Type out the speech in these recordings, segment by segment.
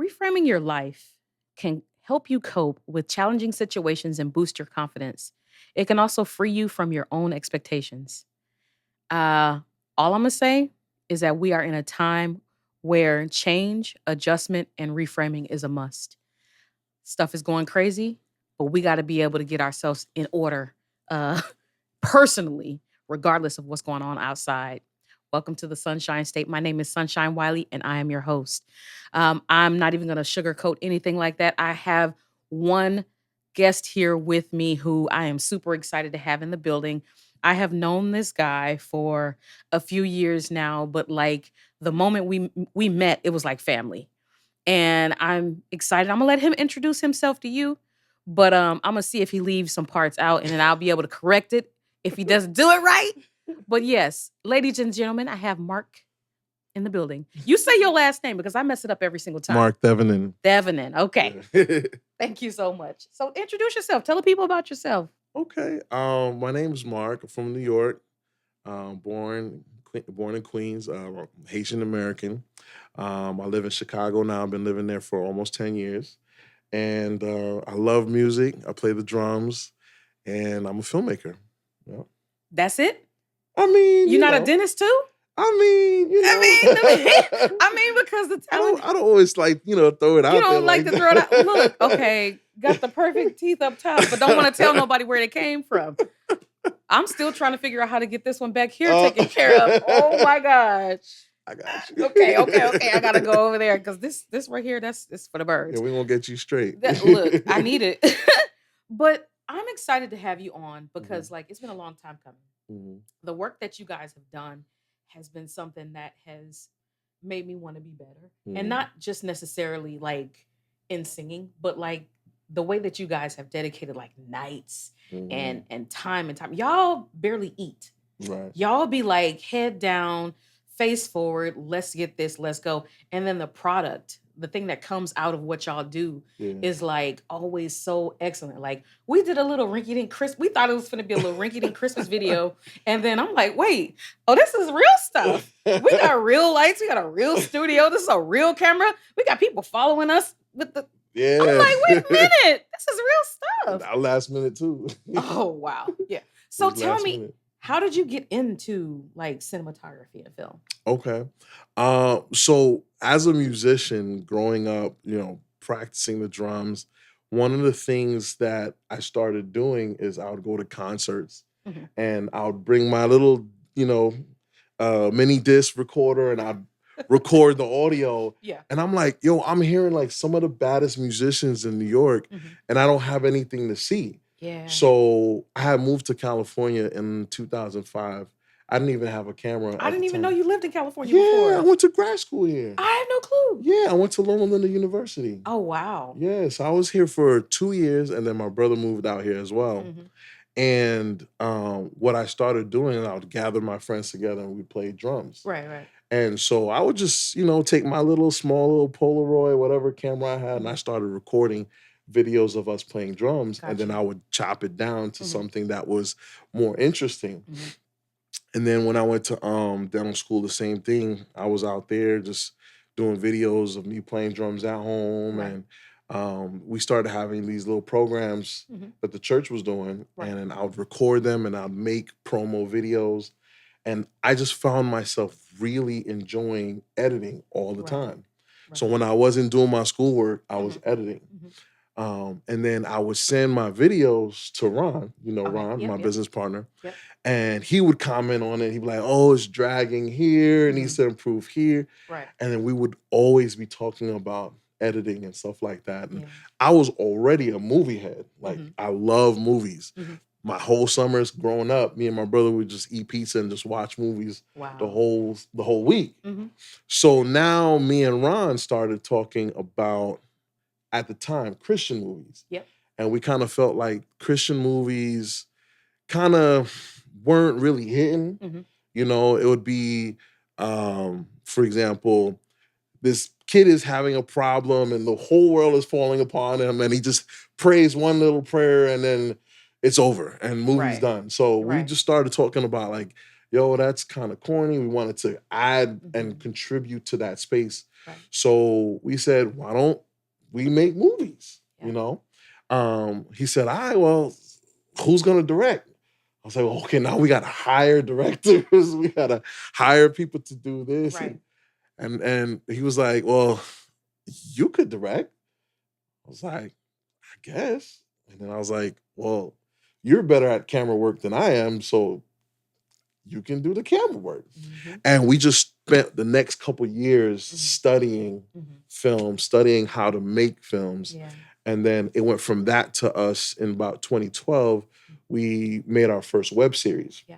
Reframing your life can help you cope with challenging situations and boost your confidence. It can also free you from your own expectations. Uh, all I'm going to say is that we are in a time where change, adjustment, and reframing is a must. Stuff is going crazy, but we got to be able to get ourselves in order uh, personally, regardless of what's going on outside. Welcome to the Sunshine State. My name is Sonshine Wiley, and I am your host. I'm not even going to sugarcoat anything like that. I have one guest here with me who I am super excited to have in the building. I have known this guy for a few years now, but like the moment we met, it was like family. And I'm excited. I'm gonna let him introduce himself to you, but I'm gonna see if he leaves some parts out, and then I'll be able to correct it if he doesn't do it right. But yes, ladies and gentlemen, I have Marc in the building. You say your last name because I mess it up every single time. Marc Thevenin. Thevenin. Okay. Yeah. Thank you so much. So introduce yourself. Tell the people about yourself. Okay. My name is Marc. I'm from New York. Born in Queens. Haitian American. I live in Chicago now. I've been living there for almost 10 years. And I love music. I play the drums. And I'm a filmmaker. Yeah. That's it? I mean, you're not a dentist too? I mean, because the talent. I don't always like, throw it out there. You don't like to throw it out. Look, okay, got the perfect teeth up top, but don't want to tell nobody where they came from. I'm still trying to figure out how to get this one back here taken care of. Oh my gosh. I got you. Okay. I gotta go over there because this right here, that's for the birds. Yeah, we gonna get you straight. Look, I need it. But I'm excited to have you on because like it's been a long time coming. Mm-hmm. The work that you guys have done has been something that has made me want to be better. Mm-hmm. And not just necessarily like in singing, but like the way that you guys have dedicated like nights and time. Y'all barely eat. Right. Y'all be like head down, face forward, let's get this, let's go. And then the product, the thing that comes out of what y'all do is like always so excellent. Like we did a little rinky-dink Christmas. We thought it was going to be a little rinky-dink Christmas video. And then I'm like, wait, this is real stuff. We got real lights. We got a real studio. This is a real camera. We got people following us with the... Yeah. I'm like, wait a minute. This is real stuff. Our last minute too. Oh, wow. Yeah. So tell me, how did you get into like cinematography and film? Okay. So as a musician growing up, practicing the drums, one of the things that I started doing is I would go to concerts and I would bring my little, mini disc recorder and I'd record the audio. Yeah. And I'm like, I'm hearing like some of the baddest musicians in New York and I don't have anything to see. Yeah. So I had moved to California in 2005. I didn't even have a camera. I didn't even know you lived in California before. Yeah, I went to grad school here. I had no clue. Yeah, I went to Long Island University. Oh, wow. Yes, I was here for 2 years, and then my brother moved out here as well. And what I started doing, I would gather my friends together, and we played drums. Right. And so I would just, take my small little Polaroid, whatever camera I had, and I started recording videos of us playing drums. Gotcha. And then I would chop it down to something that was more interesting. And then when I went to dental school, the same thing. I was out there just doing videos of me playing drums at home. Right. And we started having these little programs that the church was doing. Right. And I would record them and I'd make promo videos. And I just found myself really enjoying editing all the time. Right. So when I wasn't doing my schoolwork, I was editing. And then I would send my videos to Ron, Ron, my business partner. Yep. And he would comment on it. He'd be like, oh, it's dragging here. It needs to improve here. Right. And then we would always be talking about editing and stuff like that. And I was already a movie head. Like, I love movies. My whole summers growing up, me and my brother would just eat pizza and just watch movies the whole week. So now me and Ron started talking about, at the time, Christian movies. Yep. And we kind of felt like Christian movies kind of weren't really hitting. It would be, for example, this kid is having a problem and the whole world is falling upon him and he just prays one little prayer and then it's over and movie's done. So we just started talking about like yo, that's kind of corny. We wanted to add and contribute to that space. Right. So we said, why don't we make movies? Yeah. You know? He said, all right, well, who's gonna direct? I was like, well, okay, now we gotta hire directors. We gotta hire people to do this. Right. And he was like, well, you could direct. I was like, I guess. And then I was like, well, you're better at camera work than I am, so you can do the camera work. Mm-hmm. And we just spent the next couple years studying film, studying how to make films. Yeah. And then it went from that to us in about 2012, we made our first web series. Yeah.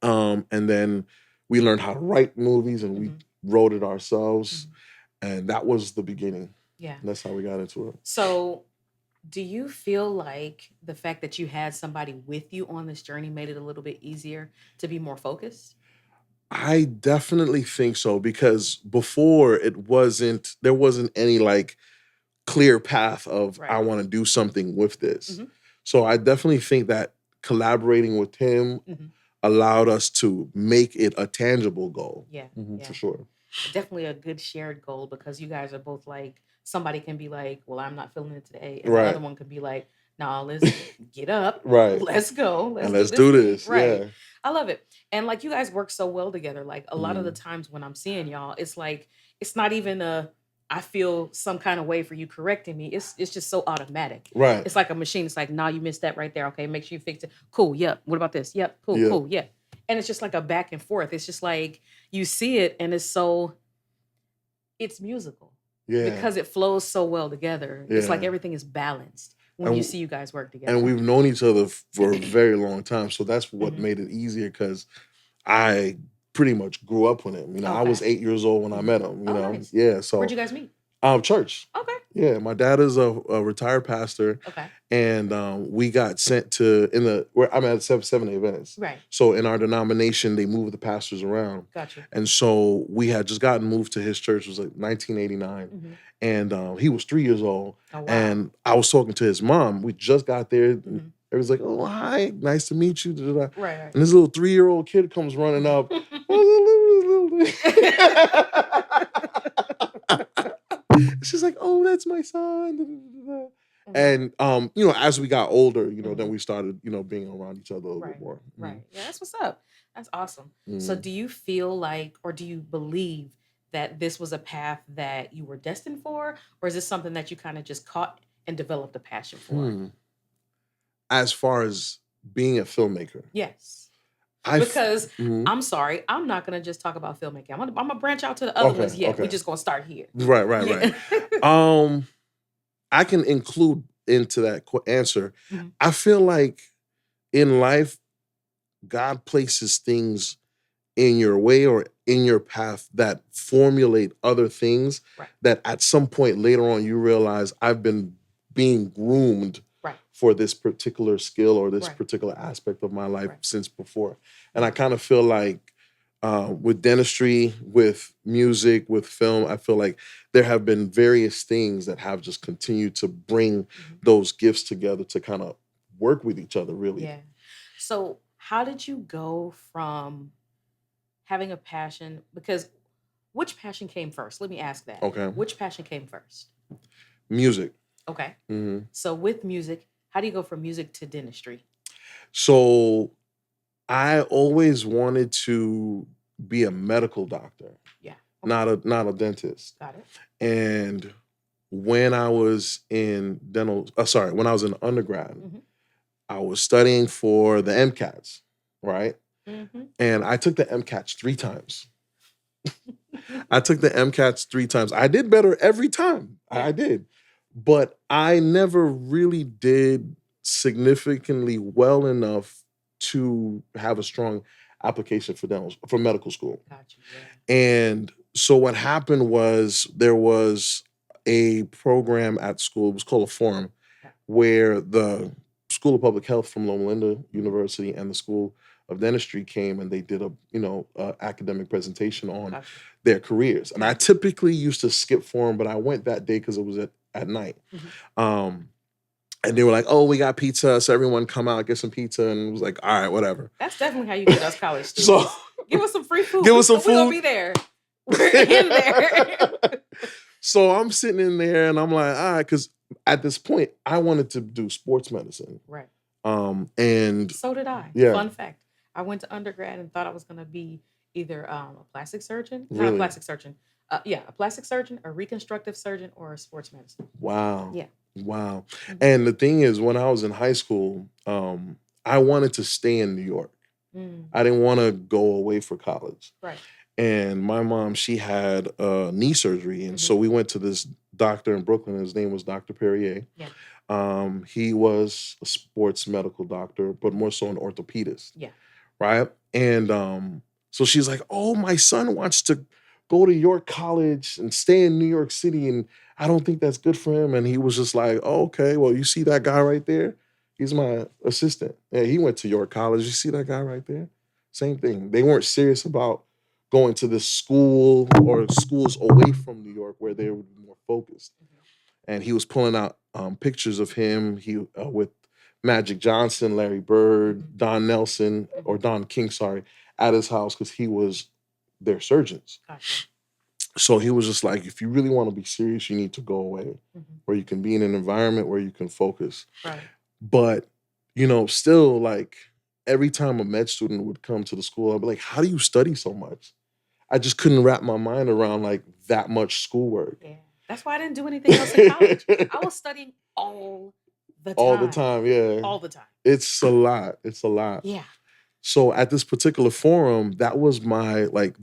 And then we learned how to write movies and we wrote it ourselves. And that was the beginning. Yeah. And that's how we got into it. So do you feel like the fact that you had somebody with you on this journey made it a little bit easier to be more focused? I definitely think so, because before there wasn't any like clear path of I want to do something with this. So I definitely think that collaborating with him allowed us to make it a tangible goal. Yeah. For sure. Definitely a good shared goal, because you guys are both like, somebody can be like, well, I'm not feeling it today. And the other one could be like, no, let's get up. Right. Let's go. Let's do this. Right. Yeah. I love it. And like, you guys work so well together. Like a lot of the times when I'm seeing y'all, it's like, it's not even I feel some kind of way for you correcting me. It's just so automatic. Right. It's like a machine. It's like, no, you missed that right there. Okay, make sure you fix it. Cool. Yep. What about this? Yep. Cool. Yep. Cool. Yeah. And it's just like a back and forth. It's just like you see it and it's musical. Yeah. Because it flows so well together. Yeah. It's like everything is balanced when you see you guys work together. And we've known each other for a very long time. So that's what made it easier, because I pretty much grew up with him. You know, I was 8 years old when I met him. You know, nice. Yeah. So where'd you guys meet? Church. Okay. Yeah, my dad is a retired pastor. Okay. And we got sent to I'm at 7 events. Right. So in our denomination, they move the pastors around. Gotcha. And so we had just gotten moved to his church. It was like 1989. And he was 3 years old. Oh, wow. And I was talking to his mom. We just got there. And it was like, oh, hi, nice to meet you. Right. And this little 3-year-old kid comes running up. She's like, oh, that's my son. And, you know, as we got older, you know, then we started, you know, being around each other a little bit more. Right. Yeah, that's what's up. That's awesome. So do you feel like, or do you believe that this was a path that you were destined for? Or is this something that you kind of just caught and developed a passion for? As far as being a filmmaker? Yes. Because I'm sorry, I'm not going to just talk about filmmaking. I'm going to branch out to the other ones. Yeah, we're just going to start here. Right. I can include into that answer. I feel like in life, God places things in your way or in your path that formulate other things that at some point later on you realize I've been being groomed for this particular skill or this particular aspect of my life since before. And I kind of feel like with dentistry, with music, with film, I feel like there have been various things that have just continued to bring those gifts together to kind of work with each other, really. Yeah. So how did you go from having a passion? Because which passion came first? Let me ask that. Okay. Which passion came first? Music. Okay. So with music, how do you go from music to dentistry? So I always wanted to be a medical doctor. Yeah. Okay. Not a dentist. Got it. And when I was in when I was in undergrad, I was studying for the MCATs, right? And I took the MCATs 3 times. I took the MCATs 3 times. I did better every time. I did. But I never really did significantly well enough to have a strong application for medical school. Gotcha, yeah. And so what happened was there was a program at school, it was called a forum, where the School of Public Health from Loma Linda University and the School of Dentistry came and they did a academic presentation on their careers. And I typically used to skip forum, but I went that day because it was at night. And they were like, "Oh, we got pizza, so everyone come out, get some pizza." And it was like, "All right, whatever." That's definitely how you get us college students. So give us some free food. Give us some We're gonna food. be there. We're in there. So I'm sitting in there and I'm like, all right, because at this point I wanted to do sports medicine. Right. And so did I. Yeah. Fun fact: I went to undergrad and thought I was gonna be either a plastic surgeon, not Really? a plastic surgeon. A plastic surgeon, a reconstructive surgeon, or a sports medicine. Wow. Yeah. Wow. Mm-hmm. And the thing is, when I was in high school, I wanted to stay in New York. I didn't want to go away for college. Right. And my mom, she had knee surgery. And so we went to this doctor in Brooklyn. His name was Dr. Perrier. Yeah. He was a sports medical doctor, but more so an orthopedist. Yeah. Right? And so she's like, "Oh, my son wants to go to York College and stay in New York City, and I don't think that's good for him." And he was just like, "Oh, okay, well, you see that guy right there? He's my assistant. Yeah, he went to York College. You see that guy right there? Same thing." They weren't serious about going to this school or schools away from New York where they would be more focused. And he was pulling out pictures of him with Magic Johnson, Larry Bird, Don Nelson, or Don King, sorry, at his house because he was their surgeons. Gotcha. So he was just like, if you really want to be serious, you need to go away where you can be in an environment where you can focus. Right. But, still, like, every time a med student would come to the school, I'd be like, how do you study so much? I just couldn't wrap my mind around, like, that much schoolwork. Yeah. That's why I didn't do anything else in college. I was studying all the time. All the time, yeah. All the time. It's a lot. It's a lot. Yeah. So at this particular forum, that was my, like,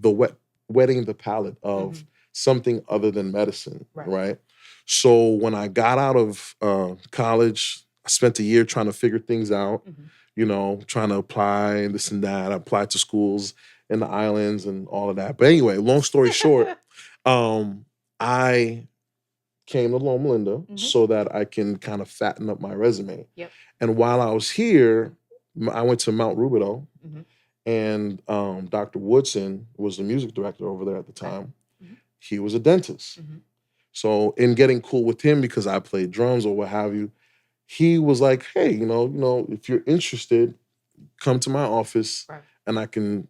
wetting the palate of something other than medicine, right? So when I got out of college, I spent a year trying to figure things out, trying to apply and this and that. I applied to schools in the islands and all of that. But anyway, long story short, I came to Loma Linda so that I can kind of fatten up my resume. Yep. And while I was here, I went to Mount Rubidoux, and Dr. Woodson was the music director over there at the time. He was a dentist. So in getting cool with him, because I played drums or what have you, he was like, "Hey, if you're interested, come to my office, and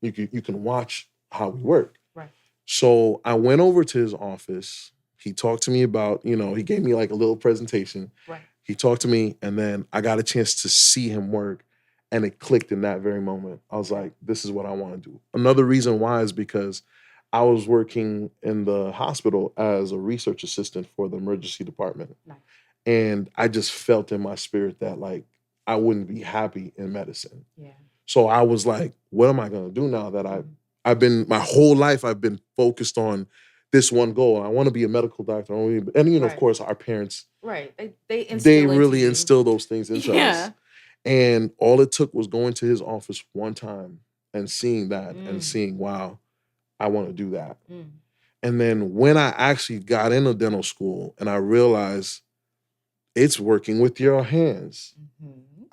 you can watch how we work." Right. So I went over to his office. He talked to me about, he gave me like a little presentation. Right. He talked to me, and then I got a chance to see him work, and it clicked in that very moment. I was like, this is what I want to do. Another reason why is because I was working in the hospital as a research assistant for the emergency department. Nice. And I just felt in my spirit that, like, I wouldn't be happy in medicine. Yeah. So I was like, what am I going to do now that I've been, my whole life, I've been focused on this one goal. I want to be a medical doctor. Of course, our parents, right? They really instill those things into us. And all it took was going to his office one time and seeing that and seeing, wow, I want to do that. And then when I actually got into dental school and I realized it's working with your hands.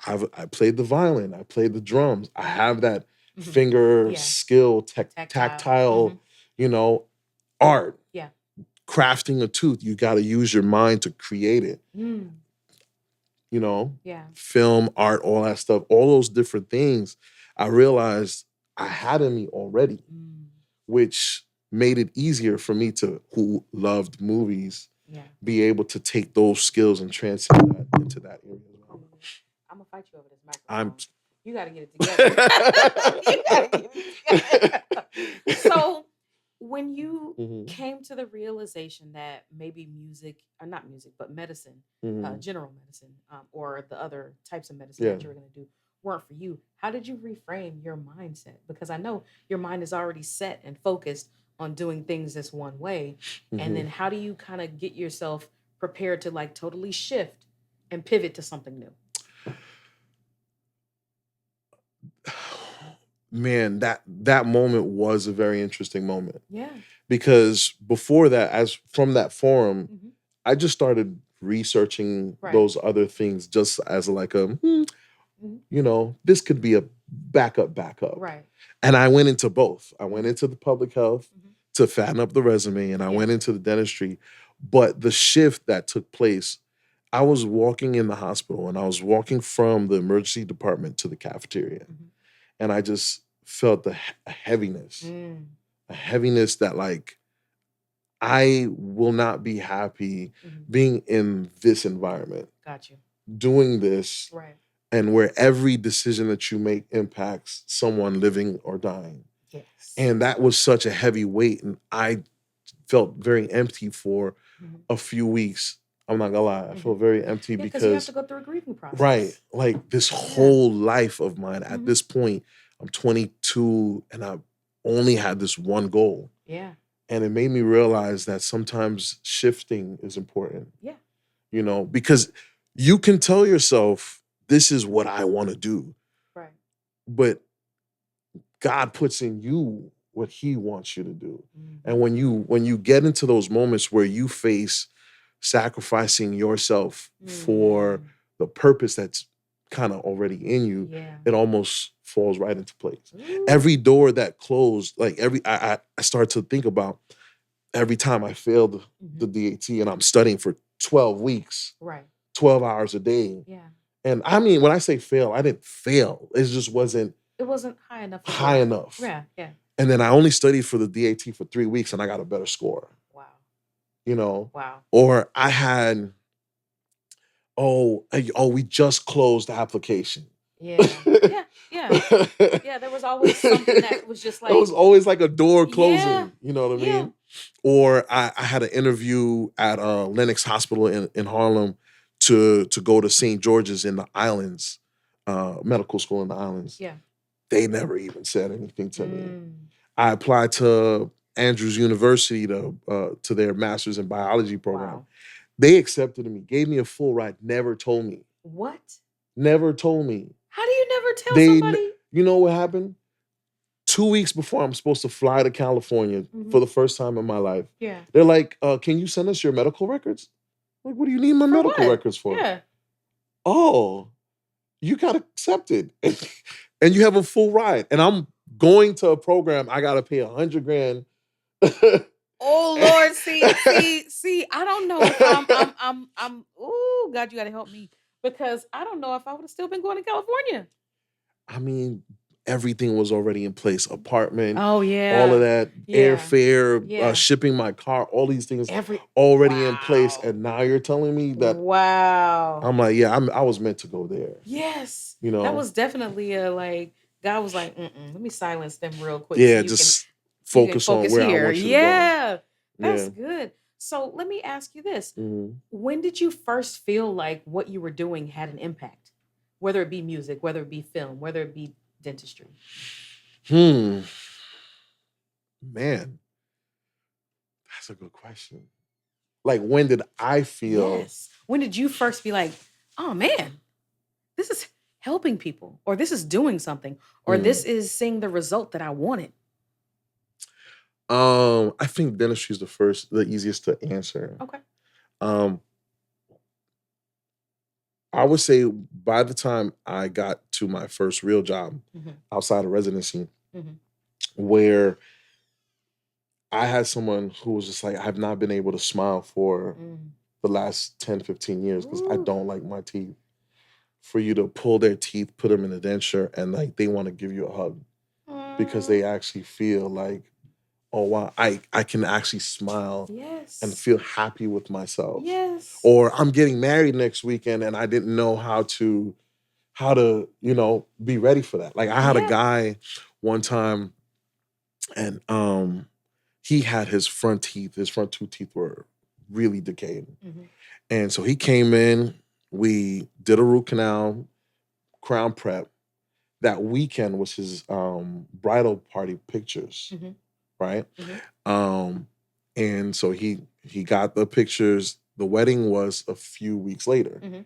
I played the violin. I played the drums. I have that finger skill, tactile, art. Yeah. Crafting a tooth, you got to use your mind to create it. Film, art, all that stuff, all those different things. I realized I had in me already, which made it easier for me who loved movies, be able to take those skills and transcend that into that area as well. I'm gonna fight you over this microphone. You gotta get it together. You gotta get it together. So when you came to the realization that maybe music, or not music, but medicine, general medicine, or the other types of medicine that you were gonna do weren't for you, how did you reframe your mindset? Because I know your mind is already set and focused on doing things this one way. And then how do you kind of get yourself prepared to, like, totally shift and pivot to something new? Man, that moment was a very interesting moment. Yeah. Because before that, from that forum, I just started researching those other things just as like this could be a backup. Right. And I went into both. I went into the public health to fatten up the resume, and I went into the dentistry. But the shift that took place, I was walking in the hospital and I was walking from the emergency department to the cafeteria. And I just felt a heaviness, a heaviness that like, I will not be happy being in this environment. Got you. Doing this. Right. And where every decision that you make impacts someone living or dying. Yes. And that was such a heavy weight. And I felt very empty for a few weeks. I'm not gonna lie. I felt very empty because you have to go through a grieving process. Right. Like this whole life of mine at this point, I'm 22 and I only had this one goal. Yeah. And it made me realize that sometimes shifting is important. Yeah. You know, because you can tell yourself, this is what I want to do. Right. But God puts in you what he wants you to do. And when you get into those moments where you face sacrificing yourself for the purpose that's kind of already in you, it almost falls right into place. Every door that closed, like I start to think about every time I failed the DAT and I'm studying for 12 weeks, right, 12 hours a day. Yeah. And I mean, when I say fail, I didn't fail. It just wasn't. It wasn't high enough. High enough. Yeah, yeah. And then I only studied for the DAT for 3 weeks and I got a better score. Wow. You know? Wow. Or I had, we just closed the application. Yeah. Yeah, there was always something that was just like. It was always like a door closing. Yeah. You know what I mean? Or I had an interview at Lenox Hospital in Harlem to go to St. George's in the islands, medical school in the islands. Yeah. They never even said anything to me. I applied to Andrews University to their master's in biology program. Wow. They accepted me, gave me a full ride, never told me. What? Never told me. How do you never tell somebody? You know what happened? 2 weeks before I'm supposed to fly to California for the first time in my life. Yeah. They're like, can you send us your medical records? Like, what do you need my medical records for? Yeah. Oh, you got accepted. And you have a full ride. And I'm going to a program, I got to pay $100,000. Oh, Lord, see, I don't know if I'm, oh, God, you got to help me. Because I don't know if I would have still been going to California. I mean, everything was already in place. Apartment. Oh, yeah. All of that. Yeah. Airfare, shipping my car, all these things already in place. And now you're telling me that. Wow. I'm like, yeah, I was meant to go there. Yes. You know? That was definitely God was like, let me silence them real quick. Yeah, so just focus on where here. I want you to go. Yeah. That's good. So let me ask you this. When did you first feel like what you were doing had an impact? Whether it be music, whether it be film, whether it be dentistry? Man, that's a good question. Like, when did I feel? Yes. When did you first be like, oh man, this is helping people, or this is doing something, or this is seeing the result that I wanted? I think dentistry is the easiest to answer. Okay. I would say by the time I got to my first real job outside of residency, where I had someone who was just like, I have not been able to smile for the last 10, 15 years because I don't like my teeth. For you to pull their teeth, put them in a denture, and like they want to give you a hug because they actually feel like, oh wow, I can actually smile and feel happy with myself. Yes. Or I'm getting married next weekend and I didn't know how to, be ready for that. Like I had a guy one time and he had his front two teeth were really decayed. And so he came in, we did a root canal, crown prep. That weekend was his bridal party pictures. Right? And so he got the pictures. The wedding was a few weeks later.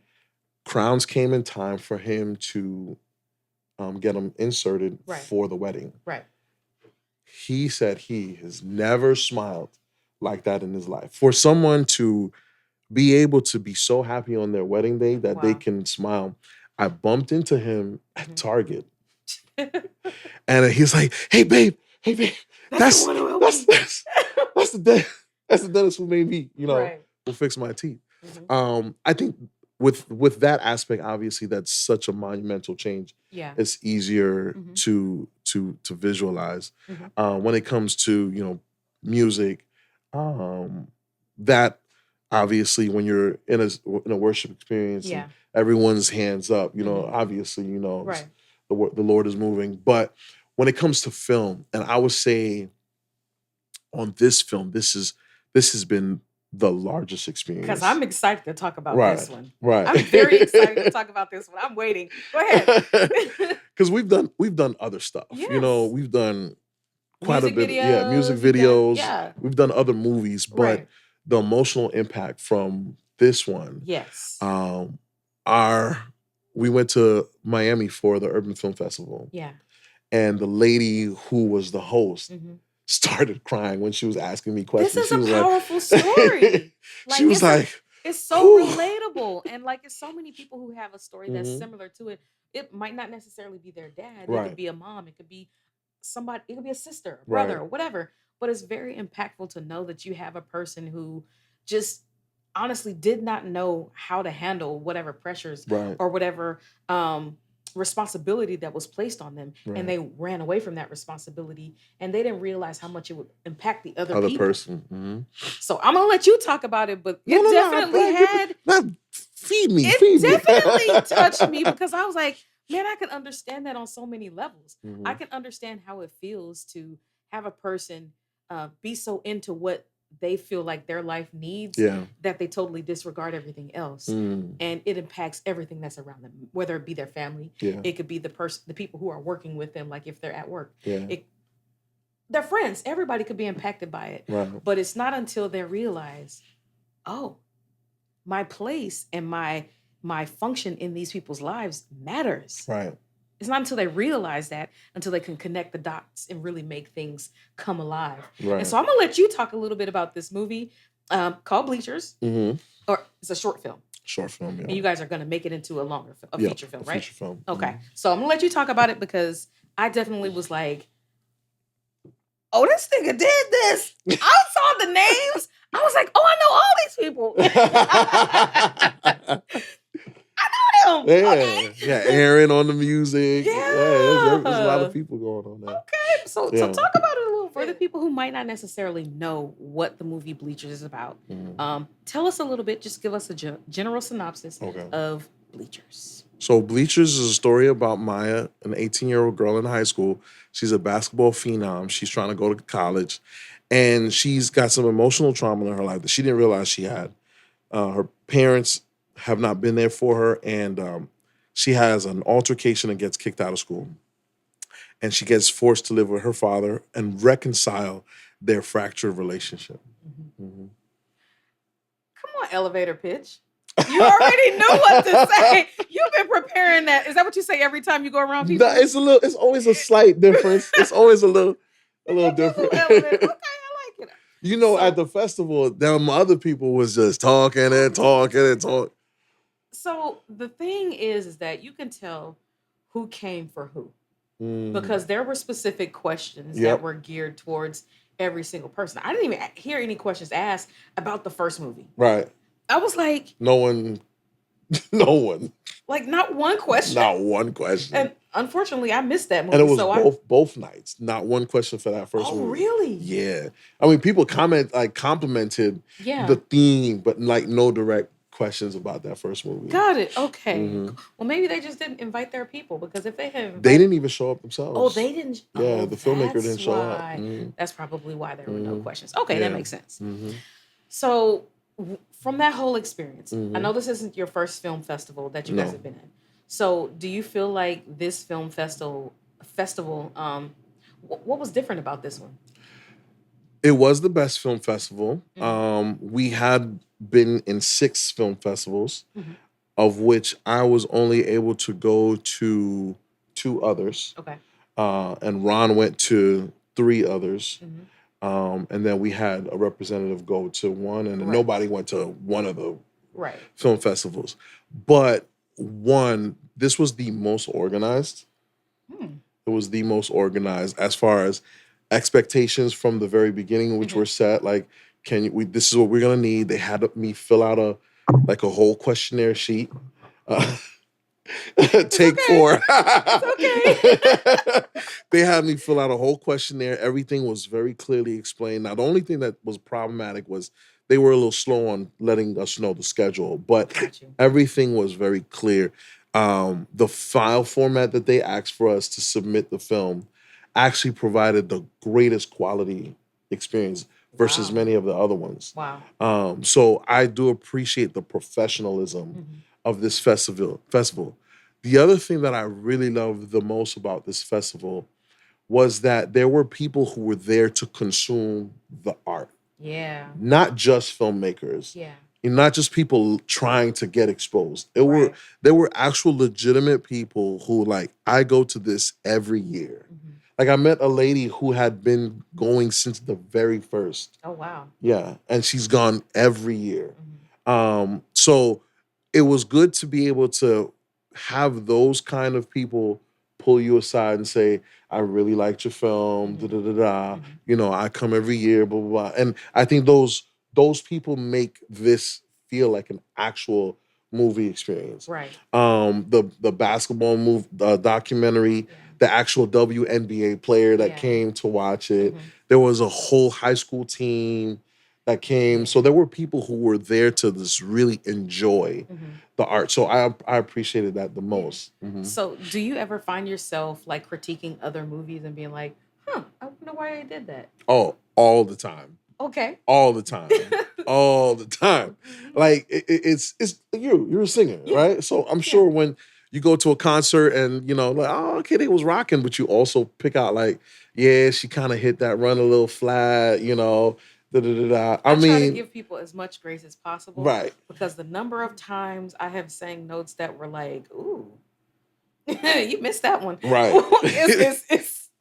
Crowns came in time for him to get them inserted for the wedding. Right. He said he has never smiled like that in his life. For someone to be able to be so happy on their wedding day that they can smile. I bumped into him at Target. And he's like, hey babe, that's the dentist who made me, who fixed my teeth. I think with that aspect, obviously, that's such a monumental change. Yeah. It's easier to visualize. When it comes to music, that obviously when you're in a worship experience, and everyone's hands up, obviously, Right. the Lord is moving. But when it comes to film, and I would say on this film, this has been the largest experience. Because I'm excited to talk about this one. Right. I'm very excited to talk about this one. I'm waiting. Go ahead. Because we've done other stuff. Yes. We've done quite music a bit. Videos, Music videos. Yeah. We've done other movies, but Right. the emotional impact from this one. Yes. We went to Miami for the Urban Film Festival. Yeah. And the lady who was the host started crying when she was asking me questions. This is a powerful story. She was like, it's so relatable. And it's so many people who have a story that's similar to it. It might not necessarily be their dad. Right. It could be a mom. It could be somebody. It could be a sister, a brother, or whatever. But it's very impactful to know that you have a person who just honestly did not know how to handle whatever pressures or whatever responsibility that was placed on them, and they ran away from that responsibility, and they didn't realize how much it would impact the other people. Person. So I'm gonna let you talk about it, but it definitely feed me. Definitely touched me, because I was like, man, I can understand that on so many levels. I can understand how it feels to have a person be so into what they feel like their life needs that they totally disregard everything else. And it impacts everything that's around them, whether it be their family. It could be the people who are working with them, like if they're at work. Their friends, everybody could be impacted by it. Right. But it's not until they realize, oh, my place and my function in these people's lives matters. Right. It's not until they realize that, until they can connect the dots and really make things come alive. Right. And so I'm going to let you talk a little bit about this movie called Bleachers. Or it's a short film. Short film, yeah. And you guys are going to make it into a longer film, feature film, right? Feature film. Okay. So I'm going to let you talk about it, because I definitely was like, oh, this nigga did this. I saw the names. I was like, oh, I know all these people. I know them. Okay. Yeah, Aaron on the music. Yeah. There's a lot of people going on there. Okay, so talk about it a little for the people who might not necessarily know what the movie Bleachers is about. Tell us a little bit. Just give us a general synopsis of Bleachers. So Bleachers is a story about Maya, an 18-year-old girl in high school. She's a basketball phenom. She's trying to go to college, and she's got some emotional trauma in her life that she didn't realize she had. Her parents have not been there for her, and she has an altercation and gets kicked out of school. And she gets forced to live with her father and reconcile their fractured relationship. Come on, elevator pitch. You already knew what to say. You've been preparing that. Is that what you say every time you go around people? No, it's always a slight difference. It's always a little different. Okay, I like it. At the festival, them other people was just talking and talking and talking. So the thing is that you can tell who came for who, because there were specific questions that were geared towards every single person. I didn't even hear any questions asked about the first movie. Right. I was like, no one. Like, not one question. Not one question. And unfortunately, I missed that movie. And it was both nights. Not one question for that first movie. Oh, really? Yeah. I mean, people complimented the theme, but no direct questions about that first movie. Got it. Okay. Well, maybe they just didn't invite their people, because if they had they didn't even show up themselves. Oh, they didn't. Yeah, the filmmaker didn't show up. That's probably why there were no questions. Okay, that makes sense. So from that whole experience, I know this isn't your first film festival that you guys have been in. So do you feel like this film festival, what was different about this one? It was the best film festival. We had been in 6 film festivals, of which I was only able to go to 2 others. Okay. And Ron went to 3 others. And then we had a representative go to 1, and nobody went to one of the film festivals. But this was the most organized. It was the most organized as far as expectations from the very beginning, which were set. Like, this is what we're gonna need. They had me fill out like a whole questionnaire sheet. Uh, It's Take okay. 4. It's okay. They had me fill out a whole questionnaire. Everything was very clearly explained. Now, the only thing that was problematic was they were a little slow on letting us know the schedule, but Got you. everything was very clear. The file format that they asked for us to submit the film actually provided the greatest quality experience versus Wow. many of the other ones. Wow. So I do appreciate the professionalism Mhm. of this festival. The other thing that I really loved the most about this festival was that there were people who were there to consume the art, Yeah. not just filmmakers, Yeah. and not just people trying to get exposed. Right. There were actual legitimate people who like I go to this every year. Mhm. Like I met a lady who had been going since the very first. Oh, wow. Yeah, and she's gone every year. Mhm. So it was good to be able to have those kind of people pull you aside and say, "I really liked your film." Da Mhm. da da da. Mhm. You know, I come every year. Blah blah blah. And I think those people make this feel like an actual movie experience. Right. The basketball documentary, Yeah. the actual WNBA player that Yeah. came to watch it. Mhm. There was a whole high school team that came. Yeah. So there were people who were there to just really enjoy Mhm. the art. So I appreciated that the most. Mhm. So, do you ever find yourself like critiquing other movies and being like, "Huh, I wonder why I did that." Oh, all the time. Okay. All the time. All the time. Mhm. Like it's you're a singer, Yeah. right? So I'm Yeah. sure when you go to a concert and you know, like, oh, okay, they was rocking, but you also pick out like, yeah, she kind of hit that run a little flat, you know. Da, da, da, da. I I try to mean, give people as much grace as possible right, because the number of times I have sang notes that were like, "Ooh, you missed that one." right,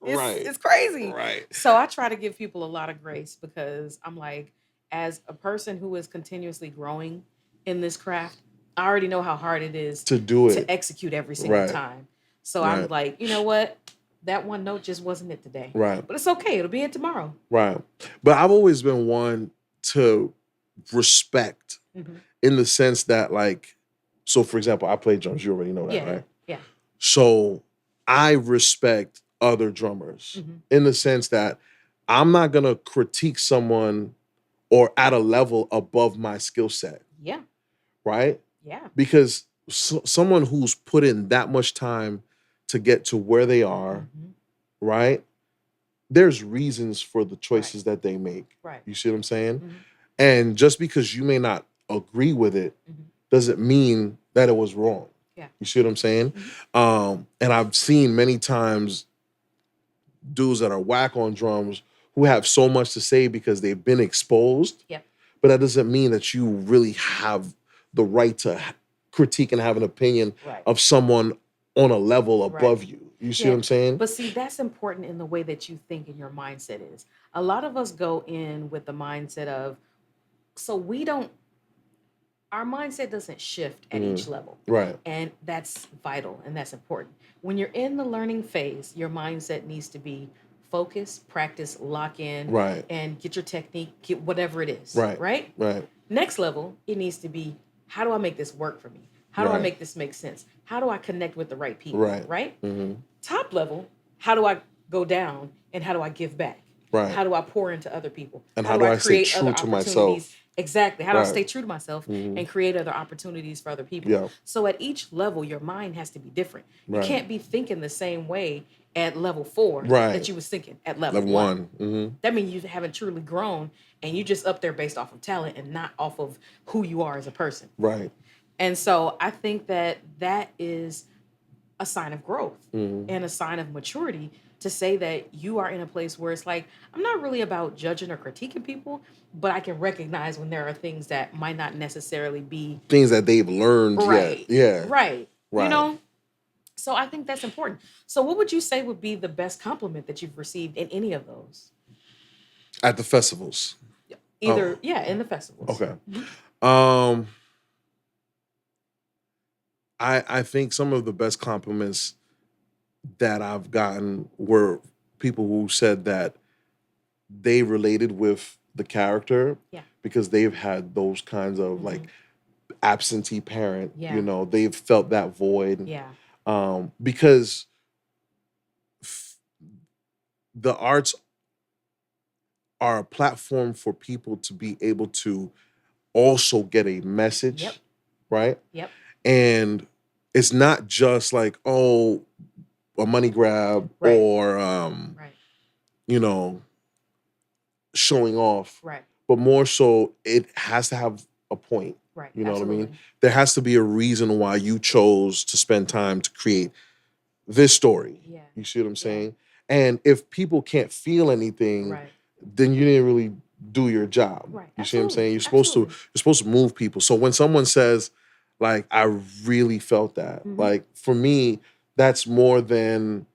right, It's crazy. right. So I try to give people a lot of grace because I'm like, as a person who is continuously growing in this craft, I already know how hard it is To do to it. execute every single Right, time. So I'm right, like, you know what? That one note just wasn't it today. right, But it's okay. It'll be it tomorrow. right. But I've always been one to respect Hmm. in the sense that, like, so for example, I play drums. You already know that, Yeah. right? Yeah. So I respect other drummers Hmm. in the sense that I'm not gonna critique someone or at a level above my skill set, Yeah. right? Yeah. Because someone who's put in that much time to get to where they are, Hmm. right? There's reasons for the Right. choices that they make. Right. You see what I'm saying? Hmm. And just because you may not agree with it Hmm. doesn't mean that it was wrong. Yeah. You see what I'm saying? Hmm. And I've seen many times dudes that are whack on drums who have so much to say because they've been exposed, Yep. but that doesn't mean that you really have the right to critique and have an opinion Right. of someone on a level Right. above you. You see what Yeah. I'm saying? But see, that's important in the way that you think and your mindset is. A lot of us go in with the mindset of, so we don't, our mindset doesn't shift at each level. Right. And that's vital and that's important. When you're in the learning phase, your mindset needs to be focus, practice, lock in, Right. and get your technique, get whatever it is. Right. Right? Right. Next level, it needs to be, how do I make this work for me? How do I Right. make this make sense? How do I connect with the right people? Right. Right? Mm-hmm. Top level, how do I go down and how do I give back? Right. How do I pour into other people? And how do I stay create other true to opportunities? myself? Exactly. How do I Right. stay true to myself Mhm. and create other opportunities for other people? Yeah. So at each level, your mind has to be different. You Right. can't be thinking the same way at level 4 Right. that you was thinking at level Level 1. 1. Mm-hmm. That means you haven't truly grown and you just up there based off of talent and not off of who you are as a person. Right. And so I think that that is a sign of growth Mhm. and a sign of maturity to say that you are in a place where it's like, I'm not really about judging or critiquing people, but I can recognize when there are things that might not necessarily be Things that they've learned right. yet. Yeah. Right. Right. You know? So I think that's important. So what would you say would be the best compliment that you've received in any of those? At the festivals. Either, Oh, yeah, in the festivals. okay. Mhm. Um, I think some of the best compliments that I've gotten were people who said that they related with the character Yeah. because they've had those kinds of like Mhm. absentee parent. Yeah. You know, they've felt that void. Yeah. Because the arts are a platform for people to be able to also get a message, Yep. right? Yep. And it's not just like, oh, a money grab Right. or, Right. you know, showing off, Right. but more so it has to have a point. Right. You know Absolutely. what I mean? There has to be a reason why you chose to spend time to create this story. Yeah. You see what I'm saying? And if people can't feel anything, Right. then you didn't really do your job. Right. You see what I'm Absolutely. saying? You're supposed to move people. So when someone says, like, I really felt that, like, for me, that's more than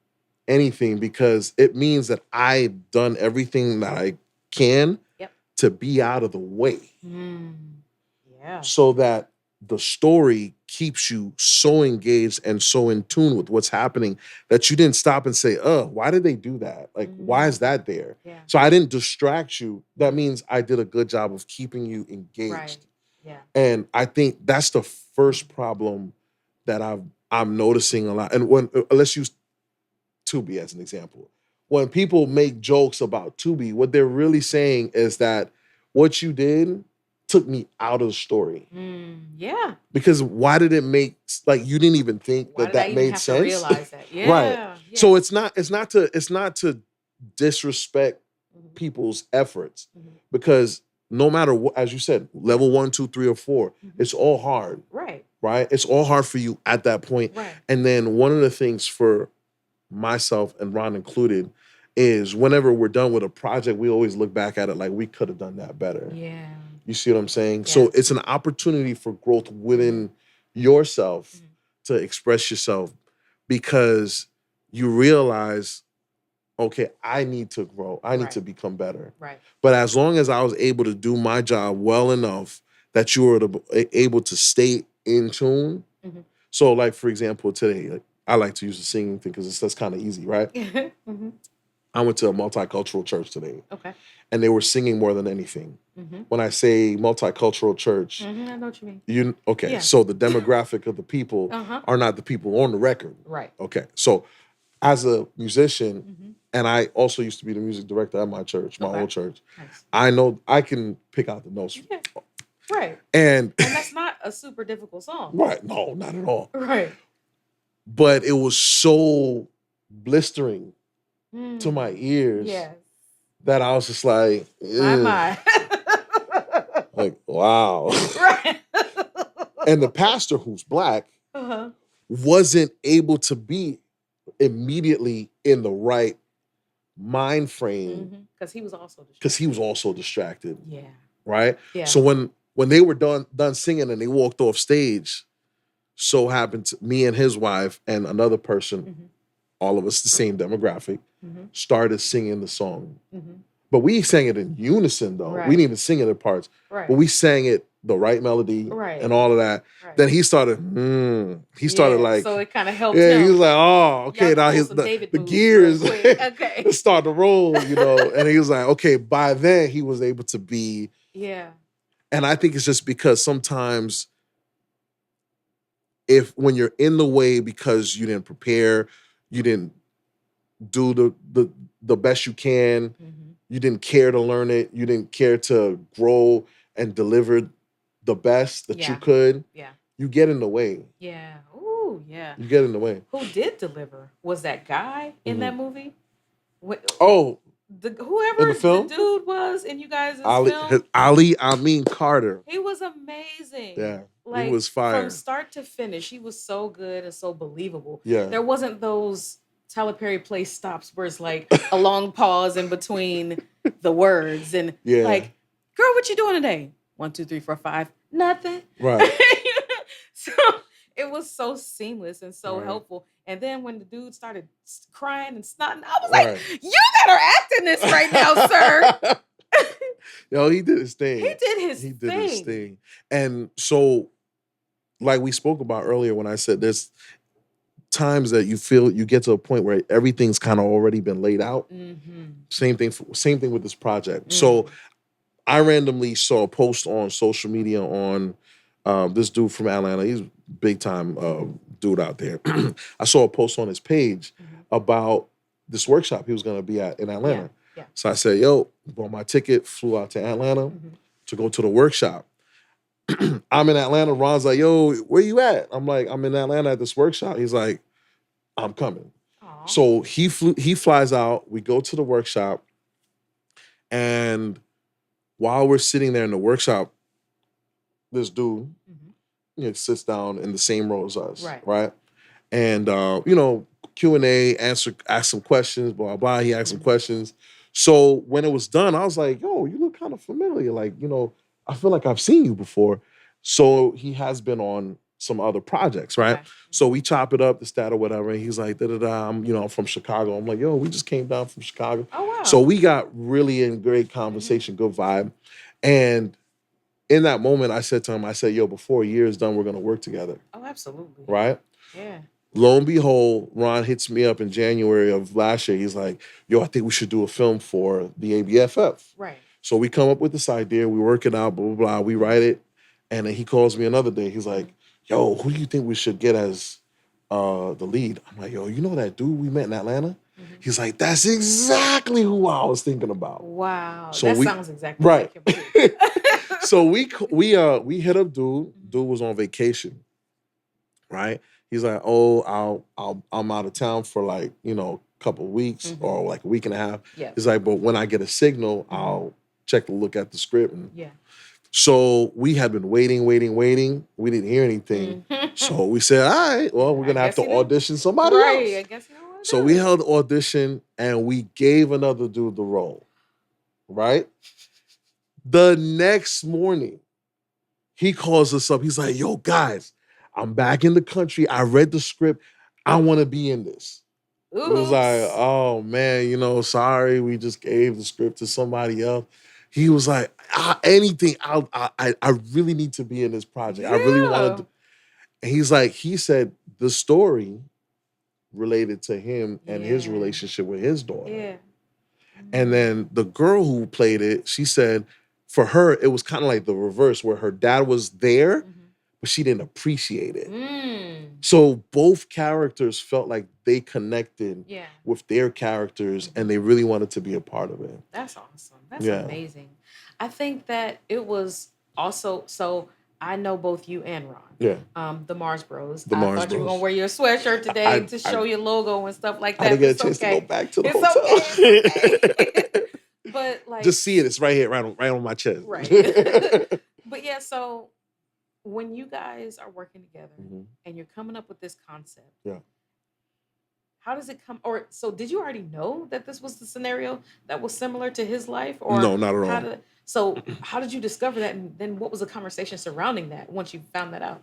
anything, because it means that I've done everything that I can to be out of the way. Yeah. So that the story keeps you so engaged and so in tune with what's happening that you didn't stop and say, why did they do that? Like, why is that there? Yeah. So I didn't distract you. That means I did a good job of keeping you engaged. Right. Yeah. And I think that's the first problem that I'm noticing a lot. And let's use Tubi as an example. When people make jokes about Tubi, what they're really saying is that what you did took me out of the story. Yeah. Because why did it make, like, you didn't even think Why that did I made even have sense? to realize that? Yeah. Right. Yeah. So it's not to disrespect people's efforts, because no matter what, as you said, level 1, 2, 3, or 4, it's all hard. Right. Right? It's all hard for you at that point. Right. And then one of the things for myself and Ron included is whenever we're done with a project, we always look back at it like we could have done that better. Yeah. You see what I'm saying? Yeah. So it's an opportunity for growth within yourself to express yourself, because you realize, okay, I need to grow. I need to become better. Right. But as long as I was able to do my job well enough that you were able to stay in tune. So, like, for example, today, like, I like to use the singing thing because that's kind of easy, right? I went to a multicultural church today. Okay. And they were singing more than anything. When I say multicultural church, I know what you mean. Okay, so the demographic of the people are not the people on the record. Right. Okay, so as a musician, and I also used to be the music director at my church, my old church, Nice. I know I can pick out the notes. Yeah. Right. And that's not a super difficult song. Right, no, not at all. Right. But it was so blistering to my ears that I was just like, my. Like, wow. Right. And the pastor, who's Black, wasn't able to be immediately in the right mind frame. Because he was also distracted. Yeah. Right? Yeah. So when they were done singing and they walked off stage, so happened to me and his wife and another person, all of us the same demographic, started singing the song. But we sang it in unison, though. Right. We didn't even sing it in parts. Right. But we sang it the right melody and all of that. Right. Then he started, like... So it kind of helped him. He was like, oh, okay, now the gears start to roll, And he was like, okay, by then he was able to be... Yeah. And I think it's just because sometimes when you're in the way because you didn't prepare, you didn't do the best you can, you didn't care to learn it, you didn't care to grow and deliver the best that you could, you get in the way. Yeah. Ooh, yeah. You get in the way. Who did deliver? Was that guy in that movie? Whoever in the film? The dude was in you guys' film? Ali Carter. He was amazing. Yeah. He was fire. From start to finish, he was so good and so believable. Yeah. There wasn't those Tyler Perry Place stops where it's like a long pause in between the words and like, girl, what you doing today? 1, 2, 3, 4, 5. Nothing. Right. So it was so seamless and so helpful. And then when the dude started crying and snotting, I was like, you that are acting this right now, sir. Yo, he did his thing. He did his thing. And so, like we spoke about earlier when I said there's times that you feel you get to a point where everything's kind of already been laid out. Same thing with this project. So I randomly saw a post on social media on This dude from Atlanta, he's big time dude out there. I saw a post on his page about this workshop he was going to be at in Atlanta. Yeah. So I said, yo, bought my ticket, flew out to Atlanta to go to the workshop. I'm in Atlanta. Ron's like, yo, where you at? I'm like, I'm in Atlanta at this workshop. He's like, I'm coming. Aww. So he flies out. We go to the workshop. And while we're sitting there in the workshop, this dude sits down in the same row as us. Right. And, Q&A, ask some questions, blah, blah. He asked some questions. So when it was done, I was like, yo, you look kind of familiar. Like, I feel like I've seen you before. So he has been on some other projects, right? Okay. So we chop it up, the stat or whatever. And he's like, da-da-da, I'm from Chicago. I'm like, yo, we just came down from Chicago. Oh, wow. So we got really in great conversation, good vibe. And in that moment, I said to him, yo, before a year is done, we're going to work together. Oh, absolutely. Right? Yeah. Lo and behold, Ron hits me up in January of last year. He's like, yo, I think we should do a film for the ABFF. Right. So we come up with this idea. We work it out, blah, blah, blah. We write it. And then he calls me another day. He's like, yo, who do you think we should get as the lead? I'm like, yo, you know that dude we met in Atlanta? He's like, that's exactly who I was thinking about. Wow. So that sounds exactly like him too. So we hit up dude. Dude was on vacation. Right? He's like, oh, I'm out of town for like, a couple of weeks or like a week and a half. Yeah. He's like, but when I get a signal, I'll check to look at the script. Yeah. So we had been waiting. We didn't hear anything. So we said, all right, well, we're going to have to audition somebody else. Right, I guess you know what. So we held audition and we gave another dude the role. Right? The next morning, he calls us up. He's like, yo, guys, I'm back in the country. I read the script. I want to be in this. Oops. It was like, oh, man, sorry. We just gave the script to somebody else. He was like, anything. I really need to be in this project. Yeah. I really wanted to. And he said the story related to him and his relationship with his daughter. Yeah. And then the girl who played it, she said for her, it was kind of like the reverse where her dad was there, but she didn't appreciate it. So both characters felt like they connected with their characters and they really wanted to be a part of it. That's awesome. That's amazing. I think that it was also, so I know both you and Ron. Yeah. The Mars Bros. I thought you were going to wear your sweatshirt today to show your logo and stuff like that. I didn't get a chance to go back to the hotel. Okay. But like, just see it. It's right here, right on my chest. Right. But yeah, so when you guys are working together and you're coming up with this concept, how does it come? Or so did you already know that this was the scenario that was similar to his life? Or no, not at all. So how did you discover that? And then what was the conversation surrounding that once you found that out?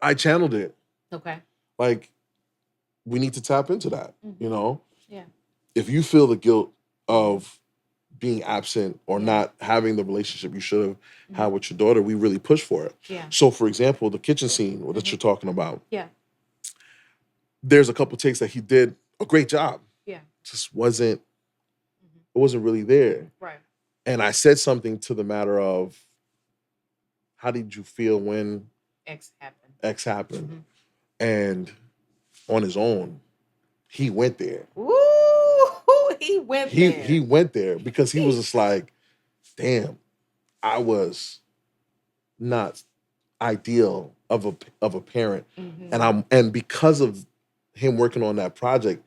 I channeled it. Okay. Like, we need to tap into that, Yeah. If you feel the guilt of being absent or not having the relationship you should have had with your daughter, we really push for it. Yeah. So, for example, the kitchen scene that you're talking about. Yeah. There's a couple takes that he did a great job. Yeah. Just wasn't, it wasn't really there. Right. And I said something to the matter of, how did you feel when X happened? And on his own, he went there. Ooh, he went there. He went there because he was just like, damn, I was not ideal of a parent. And because of him working on that project,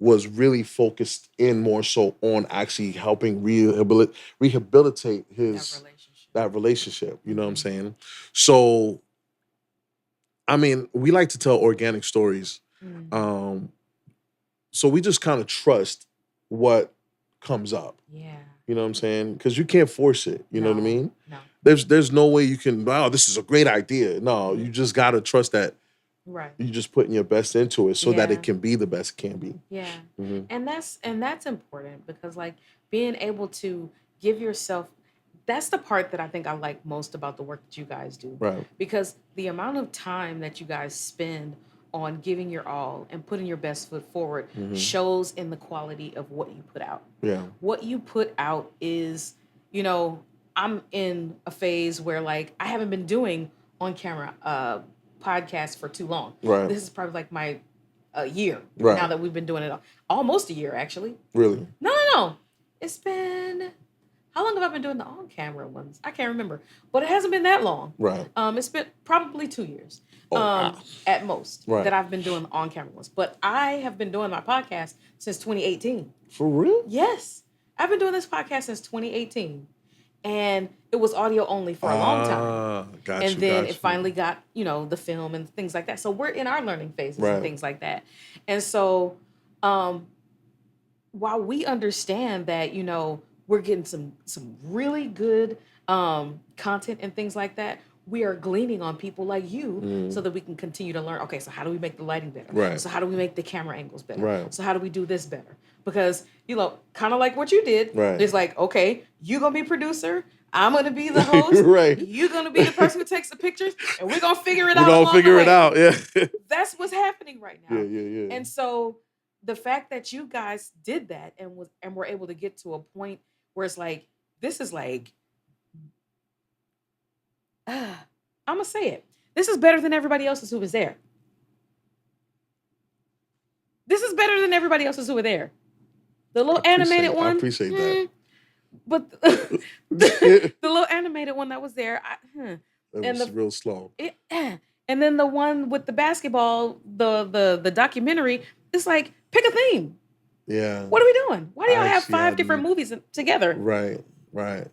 was really focused in more so on actually helping rehabilitate that relationship. You know what I'm saying? So, I mean, we like to tell organic stories. So we just kind of trust what comes up. Yeah. You know what I'm saying? Because you can't force it. You know what I mean? No. There's no way you can, wow, this is a great idea. No, you just got to trust that. Right. You're just putting your best into it so that it can be the best it can be. Yeah. And that's important because like being able to give yourself, that's the part that I think I like most about the work that you guys do. Right. Because the amount of time that you guys spend on giving your all and putting your best foot forward shows in the quality of what you put out. Yeah. What you put out is, I'm in a phase where like I haven't been doing on camera podcasts for too long. Right. This is probably like my year Right. now that we've been doing it almost a year actually. Really? No. It's been, how long have I been doing the on-camera ones? I can't remember, but it hasn't been that long. Right. It's been probably 2 years wow. at most Right. that I've been doing the on-camera ones. But I have been doing my podcast since 2018. For real? Yes. I've been doing this podcast since 2018. And it was audio only for a long time. And then it finally got, the film and things like that. So we're in our learning phases and things like that. And so while we understand that, we're getting some really good content and things like that, we are gleaning on people like you so that we can continue to learn. Okay, so how do we make the lighting better? Right. So how do we make the camera angles better? Right. So how do we do this better? Because, kind of like what you did. Right. It's like, okay, you're going to be producer. I'm going to be the host. Right. You're going to be the person who takes the pictures. And we're going to figure it out. We're going to figure it out. Yeah. That's what's happening right now. Yeah. And so the fact that you guys did that and were able to get to a point where it's like, this is like, I'm going to say it. This is better than everybody else's who was there. This is better than everybody else's who were there. The little animated one. I appreciate that. But the little animated one that was there. It was real slow. And then the one with the basketball, the documentary, it's like, pick a theme. Yeah. What are we doing? Why do y'all have 5 different movies together? Right.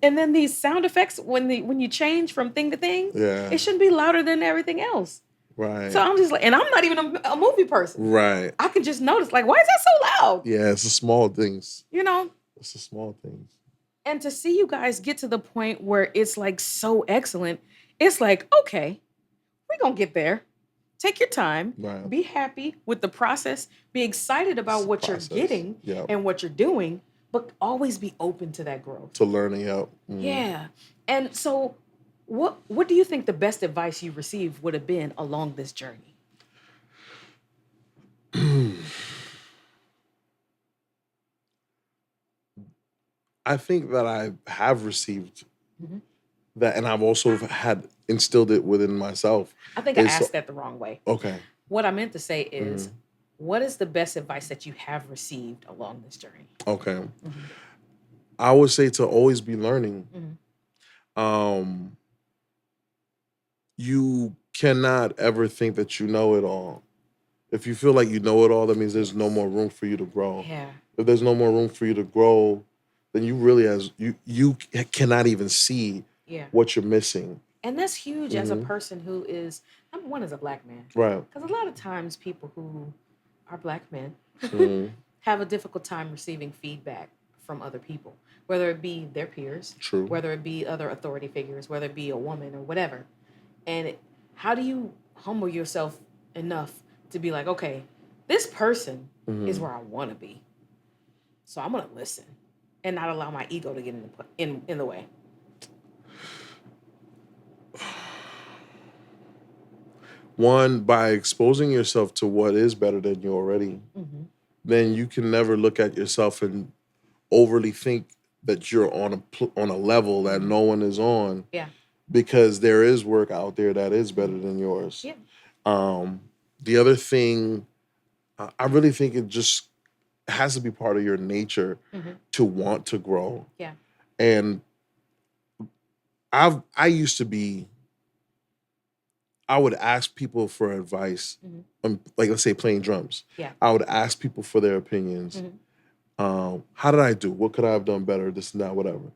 And then these sound effects, when you change from thing to thing, it shouldn't be louder than everything else. Right. So I'm just like, and I'm not even a movie person. Right. I can just notice, like, why is that so loud? Yeah, it's the small things. It's the small things. And to see you guys get to the point where it's like so excellent, it's like, okay, we're going to get there. Take your time. Right. Be happy with the process. Be excited about what you're getting and what you're doing, but always be open to that growth. To learning out. Yeah. And so what do you think the best advice you received would have been along this journey? I think that I have received that, and I've also had instilled it within myself. I think I asked that the wrong way. Okay. What I meant to say is, what is the best advice that you have received along this journey? Okay. I would say to always be learning. You cannot ever think that you know it all. If you feel like you know it all, that means there's no more room for you to grow. Yeah. If there's no more room for you to grow, then you really you cannot even see what you're missing. And that's huge as a person who is, number one, as a Black man. Right. Because a lot of times people who are Black men have a difficult time receiving feedback from other people, whether it be their peers, whether it be other authority figures, whether it be a woman or whatever. And how do you humble yourself enough to be like, okay, this person is where I want to be. So I'm going to listen and not allow my ego to get in the way. One, by exposing yourself to what is better than you already, then you can never look at yourself and overly think that you're on a level that no one is on. Yeah. Because there is work out there that is better than yours. Yeah. The other thing, I really think it just has to be part of your nature to want to grow. Yeah. And I used to be, I would ask people for advice, like let's say playing drums. Yeah. I would ask people for their opinions. How did I do? What could I have done better? This and that, whatever.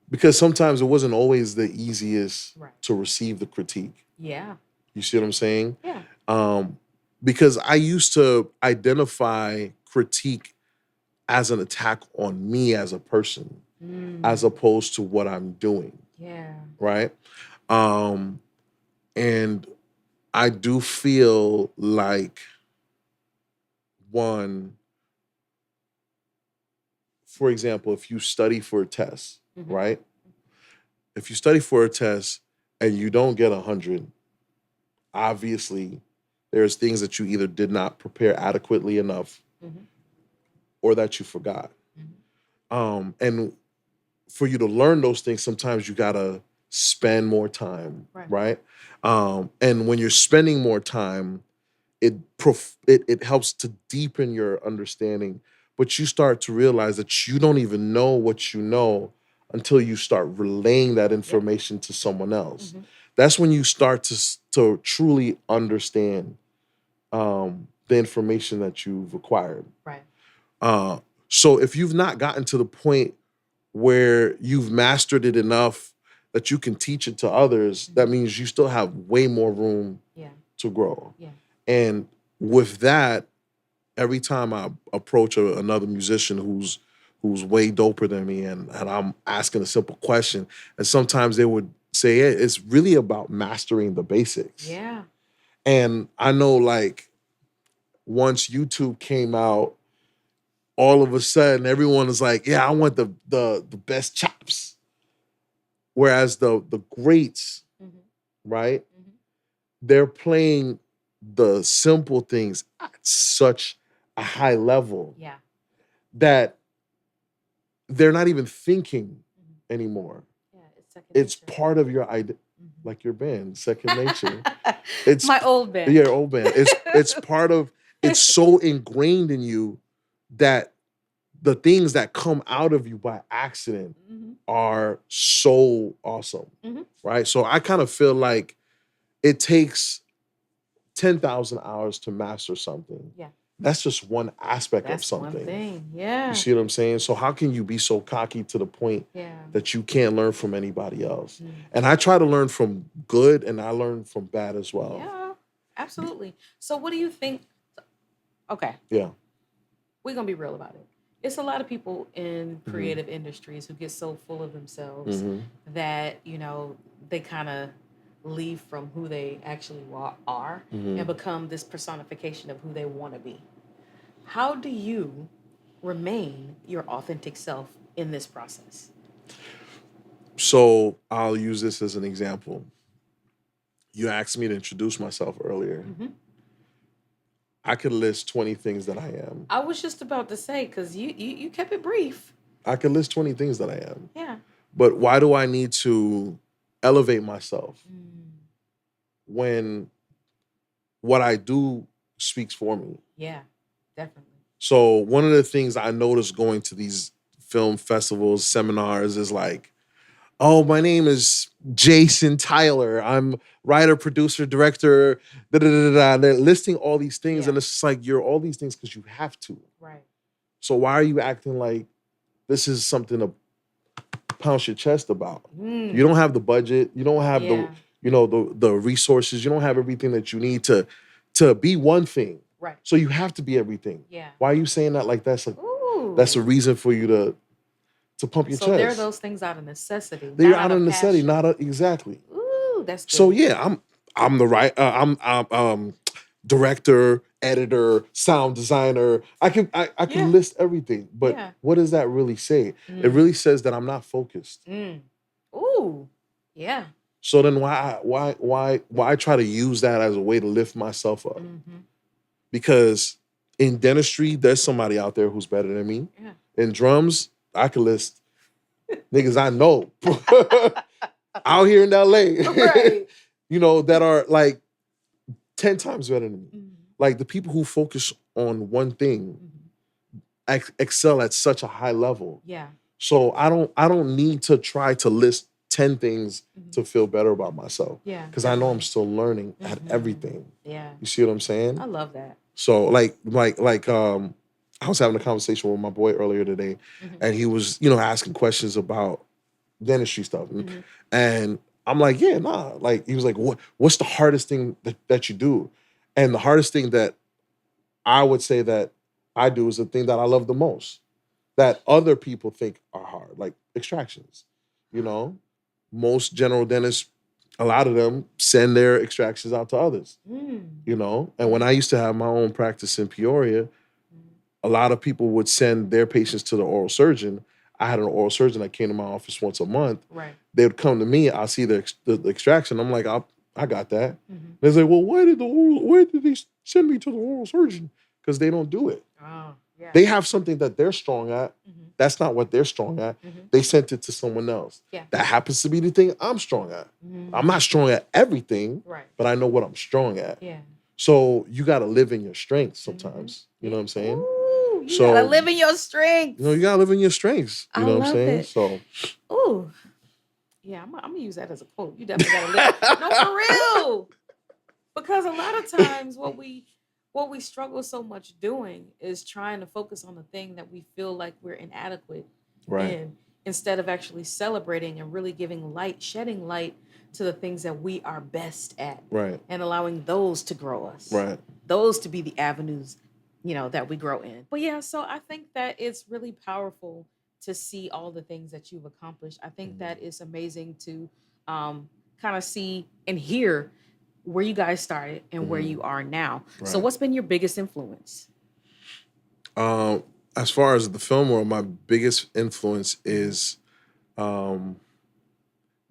Because sometimes it wasn't always the easiest to receive the critique. Yeah. You see what I'm saying? Yeah. Because I used to identify critique as an attack on me as a person, as opposed to what I'm doing. Yeah. Right? And I do feel like, one, for example, if you study for a test, right? If you study for a test and you don't get 100, obviously there's things that you either did not prepare adequately enough or that you forgot. And for you to learn those things, sometimes you gotta spend more time, right? And when you're spending more time, it helps to deepen your understanding, but you start to realize that you don't even know what you know until you start relaying that information to someone else. That's when you start to truly understand the information that you've acquired. So if you've not gotten to the point where you've mastered it enough that you can teach it to others, that means you still have way more room to grow. And with that, every time I approach another musician who's way doper than me, and I'm asking a simple question, and sometimes they would say, hey, it's really about mastering the basics. And I know, like, once YouTube came out, all of a sudden everyone is like, yeah, I want the best chops. Whereas the greats, right? They're playing the simple things at such a high level that they're not even thinking anymore. It's part of your idea, like your band, Second Nature. It's my old band. Yeah, old band. It's part of. It's so ingrained in you that the things that come out of you by accident are so awesome, right? So I kind of feel like it takes 10,000 hours to master something. That's just one aspect of something. One thing. You see what I'm saying? So how can you be so cocky to the point that you can't learn from anybody else? And I try to learn from good, and I learn from bad as well. Yeah, absolutely. So what do you think? Okay. Yeah. We're going to be real about it. It's a lot of people in creative industries who get so full of themselves that, you know, they kind of leave from who they actually are and become this personification of who they want to be. How do you remain your authentic self in this process? So I'll use this as an example. You asked me to introduce myself earlier. I could list 20 things that I am. I was just about to say, because you kept it brief. I could list 20 things that I am. Yeah. But why do I need to elevate myself when what I do speaks for me? Yeah, definitely. So one of the things I noticed going to these film festivals, seminars, is like, oh, my name is Jason Tyler. I'm writer, producer, director, da-da-da-da. They're listing all these things, and it's just like, you're all these things because you have to. Right. So why are you acting like this is something to pounce your chest about? You don't have the budget. You don't have the resources. You don't have everything that you need to be one thing. Right. So you have to be everything. Yeah. Why are you saying that like that's that's a reason for you to pump your chest? So there are those things out of necessity. They're out of necessity, not exactly. Ooh, that's good. So yeah, I'm the right. I'm director, editor, sound designer. I can list everything, but what does that really say? It really says that I'm not focused. Ooh, yeah. So then why try to use that as a way to lift myself up? Because in dentistry, there's somebody out there who's better than me. Yeah. In drums, I could list niggas I know out here in LA, right. you know, that are like 10 times better than me. Like the people who focus on one thing excel at such a high level. Yeah. So I don't need to try to list 10 things to feel better about myself. Yeah. Because I know I'm still learning at everything. Yeah. You see what I'm saying? I love that. So like I was having a conversation with my boy earlier today, and he was, asking questions about dentistry stuff. And I'm like, yeah, nah. Like, he was like, what's the hardest thing that you do? And the hardest thing that I would say that I do is the thing that I love the most, that other people think are hard, like extractions. Most general dentists, a lot of them send their extractions out to others, And when I used to have my own practice in Peoria, a lot of people would send their patients to the oral surgeon. I had an oral surgeon that came to my office once a month. Right. They would come to me. I'll see the extraction. I'm like, I got that. They're like, well, why did they send me to the oral surgeon? Because they don't do it. Oh. Yeah. They have something that they're strong at. Mhm. That's not what they're strong at. Mhm. They sent it to someone else. Yeah. That happens to be the thing I'm strong at. Mhm. I'm not strong at everything, Right. but I know what I'm strong at. Yeah. So you got to live in your strengths sometimes. You know what I'm saying? Ooh, you So gotta live in your strengths. you got to live in your strengths. You I know what I'm love saying? it. So Ooh. Yeah, I'm gonna use that as a quote. You definitely gotta live. No, for real. Because a lot of times what we struggle so much doing is trying to focus on the thing that we feel like we're inadequate right. in, instead of actually celebrating and really giving light, shedding light to the things that we are best at, Right. and allowing those to grow us, Right. those to be the avenues, that we grow in. But yeah, so I think that it's really powerful to see all the things that you've accomplished. I think that it's amazing to kind of see and hear where you guys started and where you are now. So Right. what's been your biggest influence? As far as the film world, my biggest influence is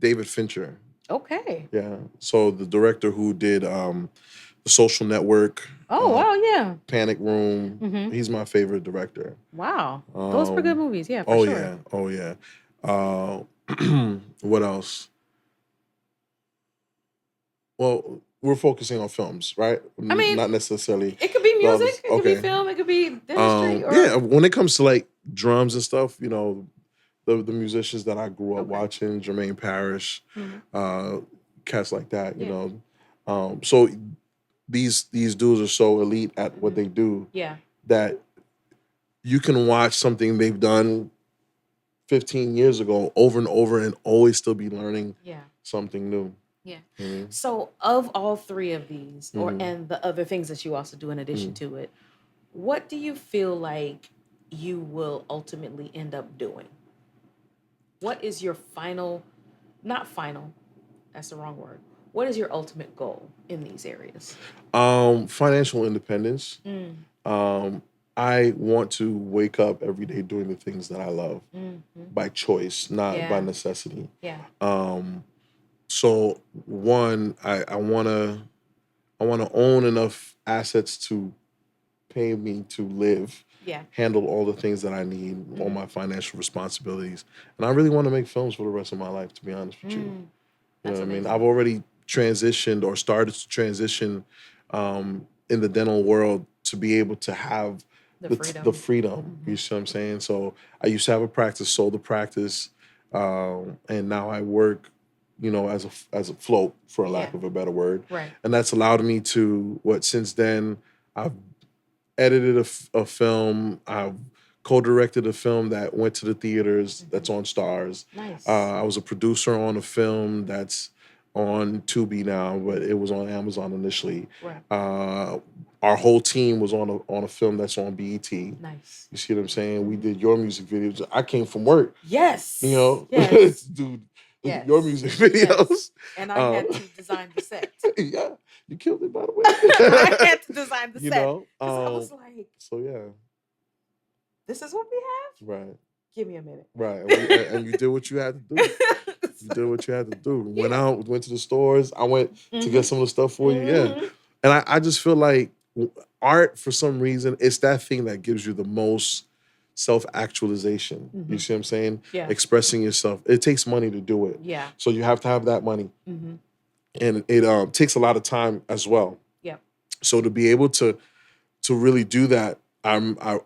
David Fincher. Okay. Yeah. So the director who did The Social Network. Oh, wow, yeah. Panic Room. Mhm. He's my favorite director. Wow. Those were good movies, yeah, for sure. Yeah. Oh yeah. What else? Well, we're focusing on films, right? I mean, not necessarily. It could be the others. music, it could be film, it could be dentistry, or Yeah, when it comes to like drums and stuff, the musicians that I grew up Okay. watching, Jermaine Parrish, Mhm. cats like that, Yeah. So these dudes are so elite at what they do Yeah. that you can watch something they've done 15 years ago over and over and always still be learning Yeah. something new. Yeah. Mhm. So of all three of these, or Mhm. and the other things that you also do in addition to it, what do you feel like you will ultimately end up doing? What is your not final, that's the wrong word. What is your ultimate goal in these areas? Financial independence. I want to wake up every day doing the things that I love by choice, not by necessity. Yeah. So one, I wanna own enough assets to pay me to live, Yeah. handle all the things that I need, all my financial responsibilities, and I really want to make films for the rest of my life. To be honest with you, you know That's what I mean. amazing. I've already transitioned or started to transition in the dental world to be able to have the freedom. You see what I'm saying? So I used to have a practice, sold the practice, and now I work, as a float, for a lack of a better word. Right. And that's allowed me to since then I've edited a film. I've co-directed a film that went to the theaters. That's on Stars. Nice. I was a producer on a film that's on Tubi now, but it was on Amazon initially. Right. Our whole team was on a film that's on BET. Nice. You see what I'm saying? We did your music videos. I came from work. Yes. Yes. Dude, yes. your music videos. Yes. And I had to design the set. Yeah, you killed it, by the way. I had to design the set. I was like, so yeah. This is what we have? Right. Give me a minute. Right. And you did what you had to do. You did what you had to do. Went out, went to the stores. I went to get some of the stuff for you. Yeah. And I just feel like art, for some reason, it's that thing that gives you the most self-actualization. You see what I'm saying? Yeah. Expressing yourself. It takes money to do it. Yeah. So you have to have that money. And it takes a lot of time as well. Yeah. So to be able to really do that,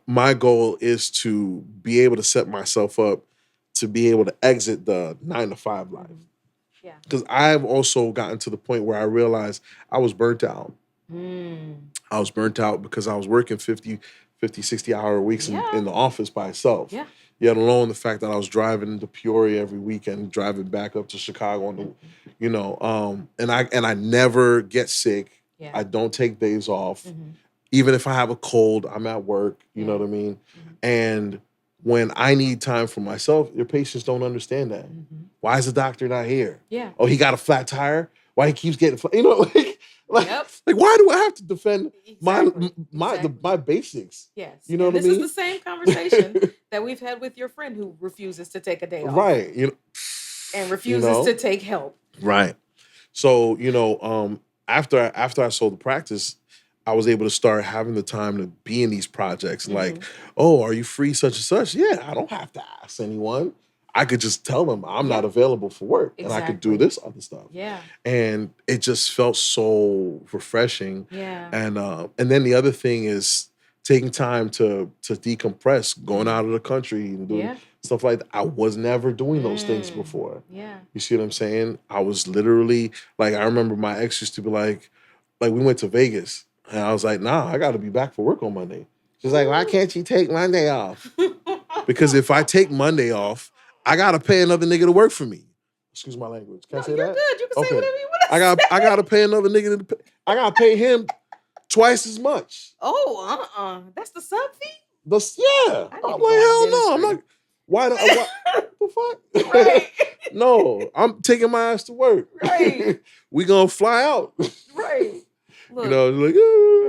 my goal is to be able to set myself up to be able to exit the 9-to-5 life. Yeah. Because I've also gotten to the point where I realized I was burnt out. I was burnt out because I was working 50, 60-hour weeks in the office by itself. Yeah. Yet alone the fact that I was driving into Peoria every weekend, driving back up to Chicago on the, and I never get sick. Yeah. I don't take days off. Even if I have a cold, I'm at work, you know what I mean? And when I need time for myself, your patients don't understand that. Why is the doctor not here? Yeah. Oh, he got a flat tire? Why he keeps getting flat? Like why do I have to defend my basics? Yes. You know what I mean? mean? This is the same conversation that we've had with your friend who refuses to take a day off. Right. And refuses to take help. Right. So, after I sold the practice, I was able to start having the time to be in these projects. Like, oh, are you free such and such? Yeah, I don't have to ask anyone. I could just tell them I'm not available for work and I could do this other stuff. Yeah. And it just felt so refreshing. Yeah. And then the other thing is taking time to decompress, going out of the country and doing stuff like that. I was never doing those things before. Yeah. You see what I'm saying? I was literally like, I remember my ex used to be like we went to Vegas and I was like, nah, I got to be back for work on Monday. She's like, why can't you take Monday off? Because if I take Monday off, I got to pay another nigga to work for me. Excuse my language. Can I say you're that? Good. You can say whatever you want to say. I got to pay another nigga. I got to pay him twice as much. Oh, that's the sub fee? Yeah. I'm like, hell no. I'm like, why the fuck? Right. No, I'm taking my ass to work. Right. We gonna fly out. Right. Look, you know, like,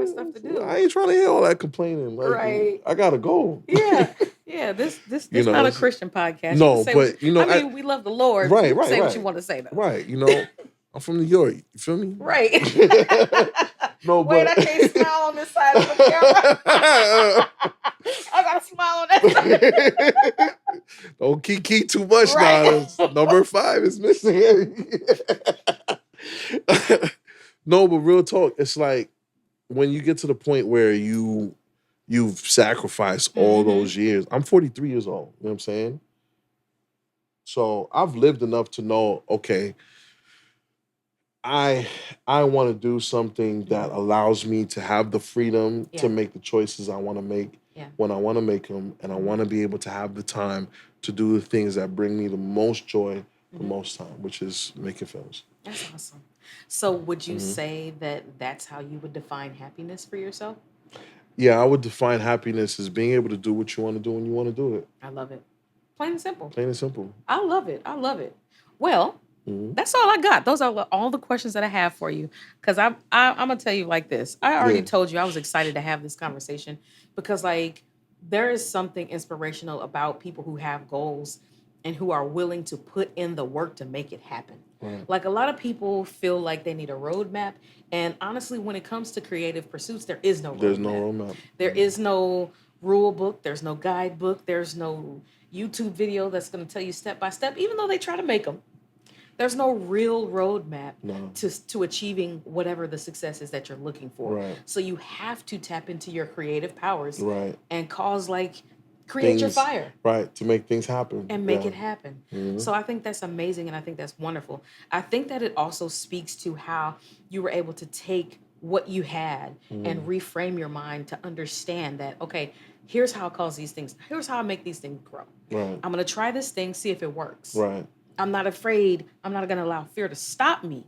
stuff to do. I ain't trying to hear all that complaining. Like, right. I gotta go. Yeah. Yeah. This not a Christian podcast. No, but I mean, we love the Lord. Right. Say what you want to say though. Right. You know, I'm from New York. You feel me? Right. No, wait, I can't smile on this side of the camera. I gotta smile on that side. Don't key too much now. Number 5 is missing. No, but real talk, it's like when you get to the point where you've sacrificed all those years. I'm 43 years old. You know what I'm saying? So I've lived enough to know, okay, I want to do something that allows me to have the freedom to make the choices I want to make when I want to make them, and I want to be able to have the time to do the things that bring me the most joy the most time, which is making films. That's awesome. So would you say that that's how you would define happiness for yourself? Yeah, I would define happiness as being able to do what you want to do when you want to do it. I love it. Plain and simple. Plain and simple. I love it. I love it. Well, that's all I got. Those are all the questions that I have for you. Because I'm going to tell you like this. I already told you I was excited to have this conversation because, like, there is something inspirational about people who have goals and who are willing to put in the work to make it happen. Right. Like, a lot of people feel like they need a roadmap. And honestly, when it comes to creative pursuits, there is no roadmap. There's no roadmap. There is no rule book. There's no guidebook. There's no YouTube video that's going to tell you step by step, even though they try to make them. There's no real roadmap to achieving whatever the success is that you're looking for. Right. So you have to tap into your creative powers and create your fire. Right, to make things happen. And make it happen. Mm-hmm. So I think that's amazing, and I think that's wonderful. I think that it also speaks to how you were able to take what you had and reframe your mind to understand that, okay, here's how I cause these things. Here's how I make these things grow. Right. I'm going to try this thing, see if it works. Right. I'm not afraid. I'm not going to allow fear to stop me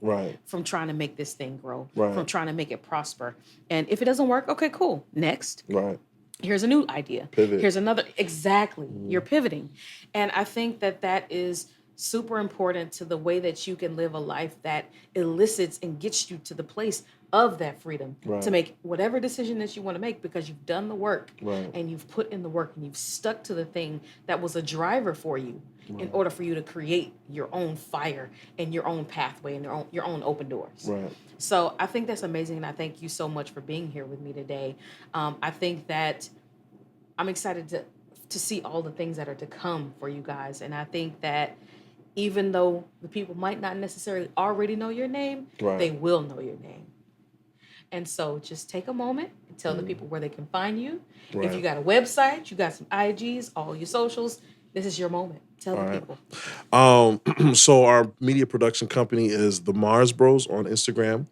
from trying to make this thing grow, from trying to make it prosper. And if it doesn't work, okay, cool. Next. Right. Here's a new idea. Pivot. Here's another. Exactly. You're pivoting. And I think that is super important to the way that you can live a life that elicits and gets you to the place of that freedom to make whatever decision that you want to make because you've done the work and you've put in the work and you've stuck to the thing that was a driver for you in order for you to create your own fire and your own pathway and your own open doors. Right. So I think that's amazing, and I thank you so much for being here with me today. I think that I'm excited to see all the things that are to come for you guys, and I think that even though the people might not necessarily already know your name, they will know your name. And so just take a moment and tell the people where they can find you. Right. If you got a website, you got some IGs, all your socials, this is your moment. Tell the people. So our media production company is the Mars Bros on Instagram,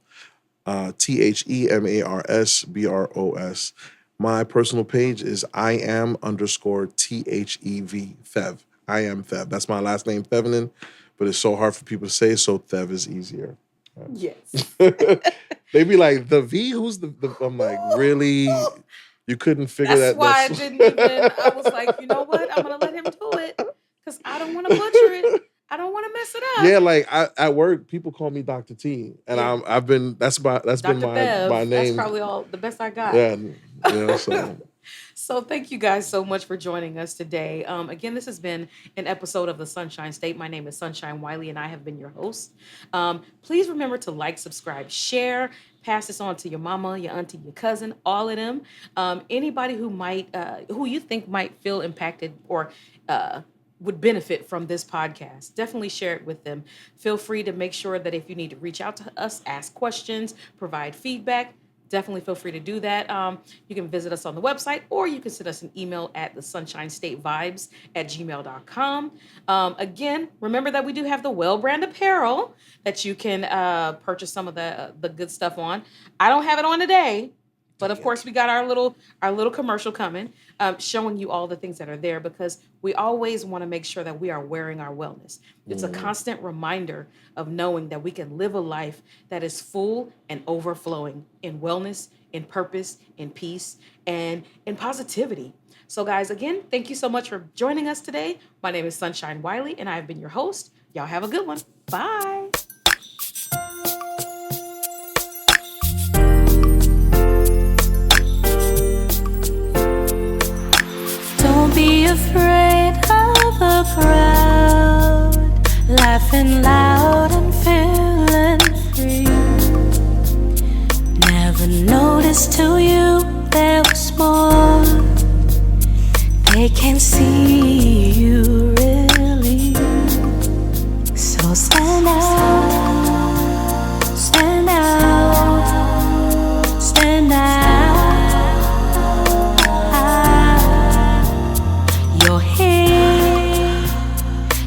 THEMARS BROS. My personal page is IAM_THEV, I am Thev. That's my last name, Thevenin, but it's so hard for people to say, so Thev is easier. Yes. They be like, the V, who's the I'm like, really? You couldn't figure that? That's why I didn't even, I was like, you know what? I'm going to let him do it because I don't want to butcher it. I don't want to mess it up. Yeah, like at work, people call me Dr. T, and I've been, that's been my name. That's probably all the best I got. Yeah, so. So thank you guys so much for joining us today. Again, this has been an episode of the Sonshine State. My name is Sonshine Wiley, and I have been your host. Please remember to like, subscribe, share, pass this on to your mama, your auntie, your cousin, all of them. Anybody who you think might feel impacted or would benefit from this podcast, definitely share it with them. Feel free to make sure that if you need to reach out to us, ask questions, provide feedback, definitely feel free to do that. You can visit us on the website, or you can send us an email at the sunshinestateVibes@gmail.com. Again, remember that we do have the Well Brand apparel that you can purchase some of the good stuff on. I don't have it on today, but of course we got our little commercial coming, showing you all the things that are there, because we always want to make sure that we are wearing our wellness. It's a constant reminder of knowing that we can live a life that is full and overflowing in wellness, in purpose, in peace, and in positivity. So guys, again, thank you so much for joining us today. My name is Sonshine Wiley, and I have been your host. Y'all have a good one. Bye. Don't be afraid of the crowd, laughing loud and feeling free. Never noticed till you there was more. They can see you really. So stand out, stand out, stand out. You're here,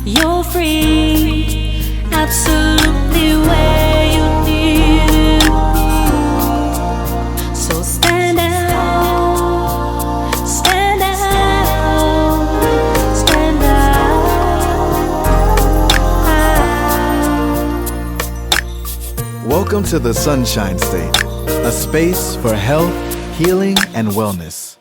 you're free, absolutely where you need to be. So stand out, stand out, stand out. Welcome to the Sunshine State, a space for health, healing, and wellness.